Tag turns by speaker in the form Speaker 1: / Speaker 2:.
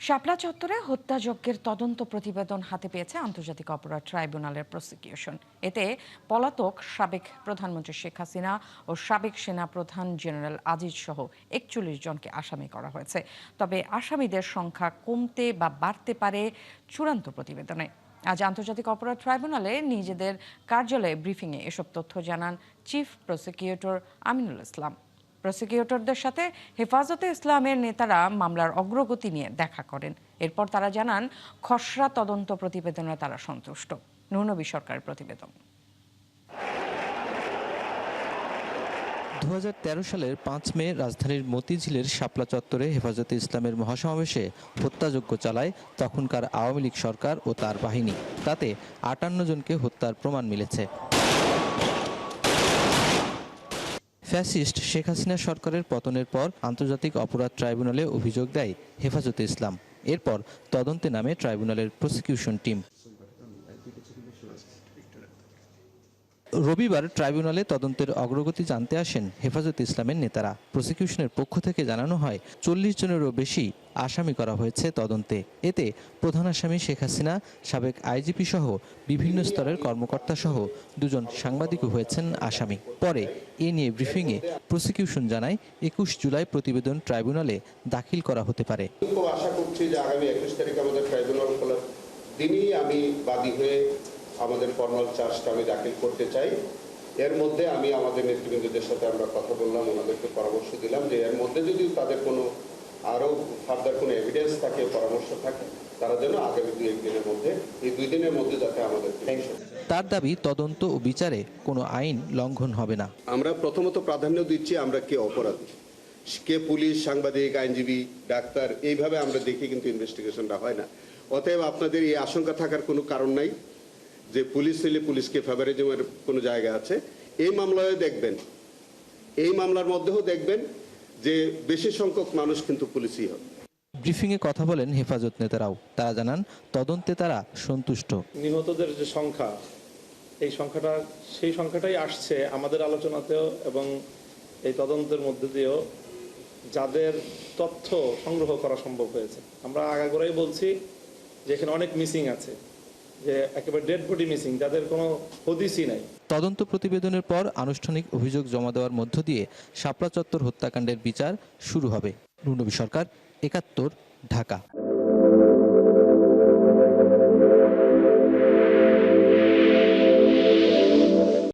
Speaker 1: শাপলা চত্বরে হত্যাযজ্ঞের তদন্ত প্রতিবেদন হাতে পেয়েছে আন্তর্জাতিক অপরাধ ট্রাইব্যুনালের প্রসিকিউশন। এতে পলাতক সাবেক প্রধানমন্ত্রী শেখ হাসিনা ও সাবেক সেনা প্রধান জেনারেল আজিজ সহ ৪১ জনকে আসামি করা হয়েছে। তবে আসামিদের সংখ্যা কমতে বা বাড়তে পারে চূড়ান্ত প্রতিবেদনে। আজ আন্তর্জাতিক অপরাধ ট্রাইব্যুনালে নিজেদের কার্যালয়ে ব্রিফিংয়ে এসব তথ্য জানান চিফ প্রসিকিউটর আমিনুল ইসলাম। প্রসিকিউটরদের সাথে হেফাজতে ইসলামের নেতারা মামলার অগ্রগতি নিয়ে দেখা করেন। এরপর তারা জানান খসড়া তদন্ত প্রতিবেদনে তারা সন্তুষ্ট। নূনবী সরকারের প্রতিবেদন।
Speaker 2: ২০১৩ সালের ৫ মে রাজধানীর মতিঝিলের শাপলা চত্বরে হেফাজতে ইসলামের মহাসমাবেশে হত্যাযজ্ঞ চালায় তখনকার আওয়ামী লীগ সরকার ও তার বাহিনী। তাতে ৫৮ জনকে হত্যার প্রমাণ মিলেছে। ফ্যাসিস্ট শেখ হাসিনা সরকারের পতনের পর আন্তর্জাতিক অপরাধ ট্রাইব্যুনালে অভিযোগ দেয় হেফাজতে ইসলাম। এরপর তদন্তে নামে ট্রাইব্যুনালের প্রসিকিউশন টিম। রবিবার ট্রাইব্যুনালে তদন্তের অগ্রগতি জানতে আসেন হেফাজতে ইসলামের নেতারা। প্রসিকিউশনের পক্ষ থেকে জানানো হয় ৪০ জনেরও বেশি আসামি করা হয়েছে তদন্তে। এতে প্রধান আসামি শেখ হাসিনা, সাবেক আইজিপি সহ বিভিন্ন স্তরের কর্মকর্তা সহ ২ জন সাংবাদিকও হয়েছেন আসামি। পরে এ নিয়ে ব্রিফিংয়ে প্রসিকিউশন জানায় ২১ জুলাই প্রতিবেদন ট্রাইব্যুনালে দাখিল করা হতে পারে।
Speaker 3: খুব আশা করছি যে আগামী ২১ তারিখ আমাদের ট্রাইব্যুনাল খোলার দিনই আমি বাদী হয়ে আমাদের ফর্মাল চার্জটা আমি দাখিল করতে চাই। এর মধ্যে আমি আমাদের নেতৃবৃন্দদের সাথে আমরা কথা বললাম, ওনাদেরকে পরামর্শ দিলাম যে এর মধ্যে যদি তাদের কোনো আরও ফার্দার কোনো এভিডেন্স থাকে, পরামর্শ থাকে, তারা যেন আগামী ২-১ দিনের মধ্যে, এই 2 দিনের মধ্যে যাতে আমাদের
Speaker 2: তার দাবি তদন্ত ও বিচারে কোনো আইন লঙ্ঘন হবে না।
Speaker 3: আমরা প্রথমত প্রাধান্য দিচ্ছি আমরা কে অপরাধী, কে পুলিশ, সাংবাদিক, আইনজীবী, ডাক্তার, এইভাবে আমরা দেখি কিন্তু ইনভেস্টিগেশনটা হয় না। অতএব আপনাদের এই আশঙ্কা থাকার কোনো কারণ নাই যে পুলিশ হলে পুলিশকে ফেভারিজমের কোনো জায়গা আছে। এই মামলায় দেখবেন, এই মামলার মধ্যেও দেখবেন যে বেশি সংখ্যক মানুষ কিন্তু পুলিশই হবে।
Speaker 2: ব্রিফিংয়ে কথা বলেন হেফাজত নেতারাও। তারা জানান তদন্তে তারা সন্তুষ্ট।
Speaker 4: নিহতদের যে সংখ্যা, এই সংখ্যাটা সেই সংখ্যাটাই আসছে আমাদের আলোচনাতেও এবং এই তদন্তের মধ্যে দিয়েও যাদের তথ্য সংগ্রহ করা সম্ভব হয়েছে। আমরা আগাগোড়াই বলছি যে এখানে অনেক মিসিং আছে, যে একেবারে ডেড বডি মিসিং, যাদের কোনো হদিসই নাই।
Speaker 2: তদন্ত প্রতিবেদনের পর আনুষ্ঠানিক অভিযোগ জমা দেওয়ার মধ্য দিয়ে শাপলা চত্বর হত্যাকাণ্ডের বিচার শুরু হবে। নূনবী সরকার, ৭১, ঢাকা।